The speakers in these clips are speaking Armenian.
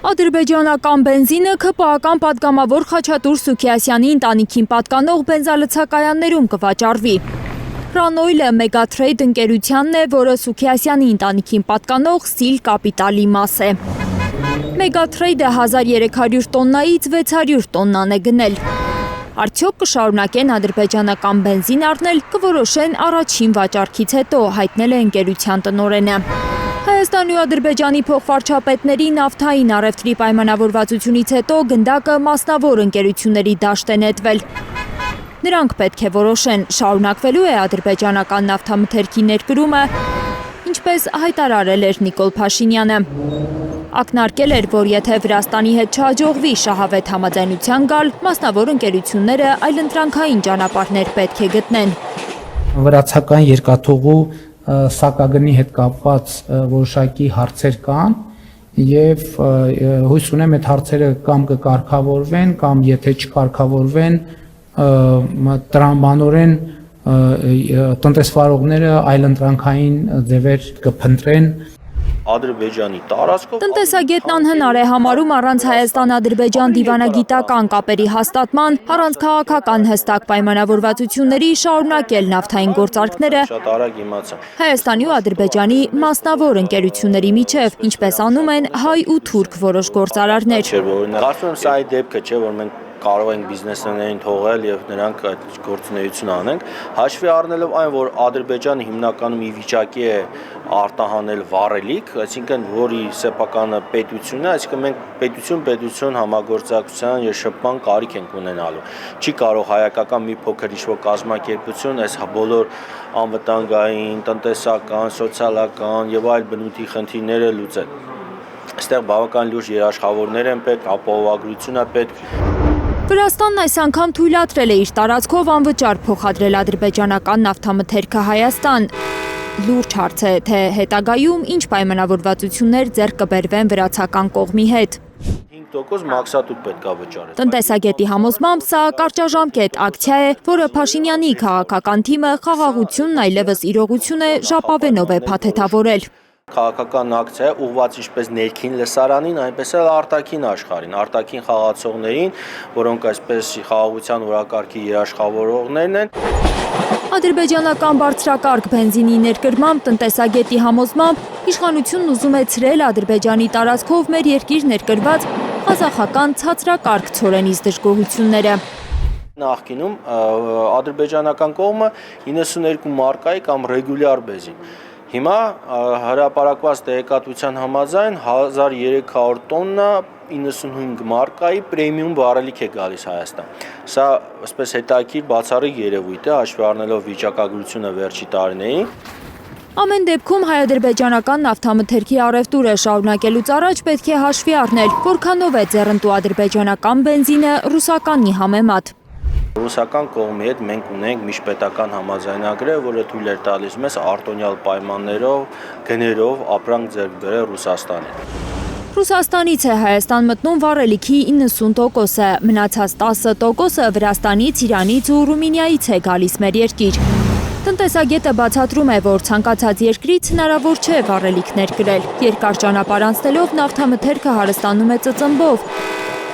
Ադրբեջանական բենզինը ՔՊԱ-ական պատգամավոր Խաչատուր Սուքիասյանի ընտանիքին պատկանող բենզալցակայաններում կվաճառվի։ Ռանոյլը Մեգաթրեյդ ընկերությանն է, որը Սուքիասյանի ընտանիքին պատկանող Սիլ կապիտալի մաս է։ Մեգաթրեյդը 1300 տոննայից 600 տոննան է գնել։ Արդյոք կշարունակեն ադրբեջանական բենզին առնել, կորոշեն առաջին վաճառքից հետո, հայտնել է ընկերության տնօրենը։ Հայաստանի ու Ադրբեջանի փոխվարչապետների նավթային առևտրի պայմանավորվածությունից հետո գնդակը մասնավոր ընկերությունների դաշտ է նետվել։ Նրանք պետք է որոշեն, շարունակվելու է ադրբեջանական նավթամթերքի ներկրումը, ինչպես հայտարարել էր Նիկոլ Փաշինյանը։ Ակնարկել էր, որ եթե Վրաստանի հետ չհաջողվի շահավետ համաձայնության գալ, մասնավոր ընկերությունները այլընտրանքային ճանապարհներ պետք է գտնեն։ Վրացական երկաթուղու սակագնի հետ կապված որոշակի հարցեր կան եւ հույս ունեմ այդ հարցերը կամ կկարգավորվեն կամ եթե չկարգավորվեն տրամաբանորեն տնտեսվարողները այլընտրանքային ձևեր կփնտրեն Ադրբեջանի տարածքով Տնտեսագետն անհնար է համարում առանց Հայաստան-Ադրբեջան դիվանագիտական կապերի հաստատման, առանց քաղաքական հստակ պայմանավորվածությունների շարունակել նավթային գործարքները շատ արագ իմացա։ Հայաստանի ու Ադրբեջանի մասնավոր ընկերությունների միջև, ինչպես անում են հայ ու թուրք որոշ գործարարներ։ Կարծում եմ սա այդ դեպքը չէ, որ մենք կարող ենք բիզնեսմեններին թողել եւ նրանք այդ գործունեություն անենք, հաշվի առնելով այն, որ Ադրբեջանը հիմնականում ի վիճակի է արտահանել վառելիք, այսինքն որի սեփականը պետությունն է, այսինքն մենք պետություն համագործակցության եւ շփման կարիք ենք ունենալու։ Չի կարող հայկական մի փոքր ինչ-որ կազմակերպություն այս բոլոր անվտանգային, տնտեսական, սոցիալական եւ այլ բնույթի խնդիրները լուծել։ Այստեղ բավական լուրջ երաշխավորներ են պետք, ապահովագրություն է պետք։ Վրաստանն այս անգամ թույլատրել է իր տարածքով անվճար փոխադրել ադրբեջանական նավթամթերքը Հայաստան։ Լուրջ հարց է, թե հետագայում ինչ պայմանավորվածություններ ձեռք կբերվեն վրացական կողմի հետ։ 5% մաքսատուտ պետք է վճարել։ Տնտեսագետի համոզմամբ սա կարճաժամկետ ակցիա է, որը Փաշինյանի քաղաքական թիմը խաղաղությունն այլևս իրողություն է ժապավենով է փաթեթավորել։ Քաղաքական ակցիա ուղղված ինչպես ներքին լսարանին, այնպես էլ արտաքին աշխարհին, արտաքին խաղացողներին, որոնք այսպես խաղաղության օրակարգի երաշխավորողներն են։ Ադրբեջանական բարձրակարգ բենզինի ներկրմամբ տնտեսագետի համոզմամբ իշխանությունն ուզում է ցրել Ադրբեջանի տարածքով մեր երկիր ներկրված ղազախական ցածրակարգ ցորենից դժգոհությունները։ Նախկինում ադրբեջանական կողմը 92 մարկայի կամ ռեգուլյար բենզին Հիմա հրապարակված տեղեկատվության համաձայն 1300 տոննա 95 մարկայի պրեմիում վառելիք է գալիս Հայաստան։ Սա այսպես հետաքրքիր բացառիկ երևույթ է, հաշվի առնելով վիճակագրությունը վերջի տարիներին։ Ամեն դեպքում հայ-ադրբեջանական նավթամթերքի առևտուրը շարունակելուց առաջ պետք է հաշվի առնել, որքանով է ձեռնտու ադրբեջանական բենզինը ռուսականի համեմատ։ Ռուսական կողմի հետ մենք ունենք միջպետական համաձայնագրեր, որը թույլ է տալիս մեզ արտոնյալ պայմաններով, գներով ապրանք ձեռք բերել Ռուսաստանին։ Ռուսաստանից է Հայաստան մտնում վառելիքի 90%-ը, մնացած 10%-ը Վրաստանից, Իրանից ու Ռումինիայից է գալիս մեր երկիր։ Տնտեսագետը բացատրում է, որ ցանկացած երկրից հնարավոր չէ վառելիքներ կրել։ Երկար ճանապարհ անցնելով նավթամթերքը հարստանում է ծծմբով,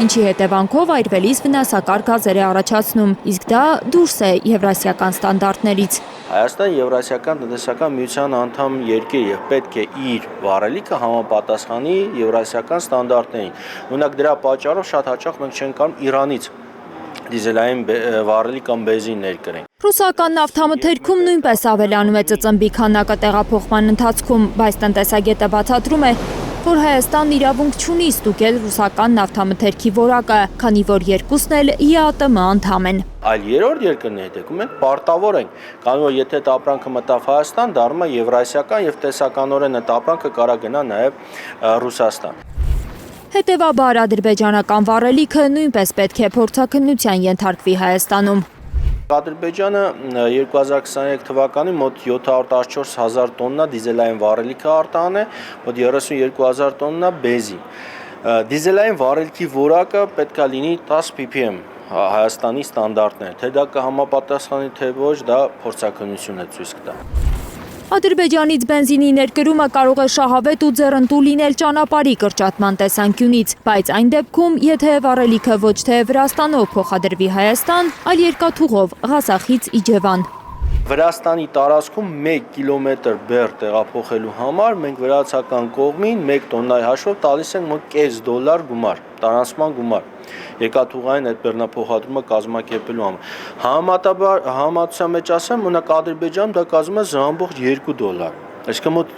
ինչի հետևանքով այրվելիս վնասակար գազեր է առաջացնում, իսկ դա դուրս է եվրասիական ստանդարտներից։ Հայաստան Եվրասիական տնտեսական միության անդամ երկիր եւ պետք է իր վառելիքը համապատասխանի եվրասիական ստանդարտներին։ Օրինակ դրա պատճառով շատ հաճախ մենք չենք կարող Իրանից դիզելային վառելիք կամ բենզին ներկրենք։ Ռուսական նավթամթերքում նույնպես ավելանում է ծծմբի քանակը տեղափոխման ընթացքում, բայց տնտեսագետը բացատրում է, որ Հայաստանն իրավունք չունի ստուգել ռուսական նավթամթերքի որակը, քանի որ երկուսն էլ ԵԱՏՄ անդամ են։ Այլ երրորդ երկրների հետ մենք պարտավոր ենք, քանի որ եթե այդ ապրանքը մտավ Հայաստան, դառնում է եվրասիական եւ տեսականորեն այդ ապրանքը կարա գնա նաեւ Ռուսաստան։ Հետևաբար ադրբեջանական վառելիքը նույնպես պետք է փորձաքննության ենթարկվի Հայաստանում։ Ադրբեջանը 2023 թվականին մոտ 714 հազար տոննա դիզելային վառելիք է արտահանել, մոտ 32,000 տոննա բենզին։ Դիզելային վառելիքի որակը պետք է լինի 10 ppm Հայաստանի ստանդարտներ, թե դա կհամապատասխանի, թե ոչ, դա փորձաքննություն է ցույց կտա։ Ադրբեջանից բենզինի ներկրումը կարող է շահավետ ու ձեռնտու լինել ճանապարհի կրճատման տեսանկյունից, բայց այն դեպքում, եթե վառելիքը ոչ թե Վրաստանով փոխադրվի Հայաստան, այլ երկաթուղով Ղազախից Իջևան։ Վրաստանի տարածքում 1 կիլոմետր բեռ տեղափոխելու համար մենք վրացական կողմին 1 տոննայի հաշվով տալիս ենք մոտ $0.5 գումար, տարանցման գումար։ Երկաթուղային այդ բեռնափոխադրումը կազմակերպելու համար։ Համատության մեջ ասեմ, մենակ Ադրբեջանում դա կազմում է $2, այսինքն մոտ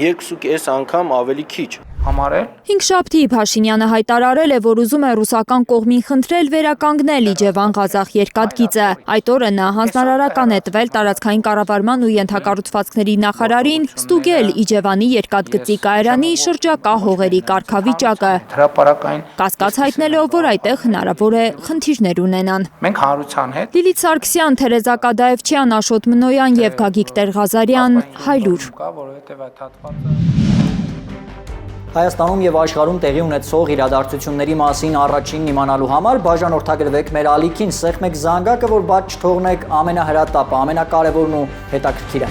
2.5 անգամ ավելի քիչ։ Համարել Հինգշաբթի Փաշինյանը հայտարարել է, որ ուզում է ռուսական կողմին խնդրել վերականգնել Իջևան-Ղազախ երկաթգիծը։ Այդ օրը նա հանձնարարական է տվել տարածքային կառավարման ու ենթակառուցվածքների նախարարին ստուգել Իջևանի երկաթգծի կայարանի շրջակա հողերի կարգավիճակը, հրապարակային կասկած հայտնելով, որ այդտեղ հնարավոր է խնդիրներ ունենան։ մենք հանրության հետ Լիլիթ Սարգսյան, Թերեզա Կադաևչյան, Աշոտ Մնոյան եւ Գագիկ Տեր-Ղազարյան, Հայլուր։ կա, որովհետև այդ հատվածը Հայաստանում եւ աշխարհում տեղի ունեցող իրադարձությունների մասին առաջինն իմանալու համար բաժանորդագրվեք մեր ալիքին, սեղմեք զանգակը, որ բաց չթողնեք ամենահրատապը, ամենակարևորն ու հետաքրքիրը։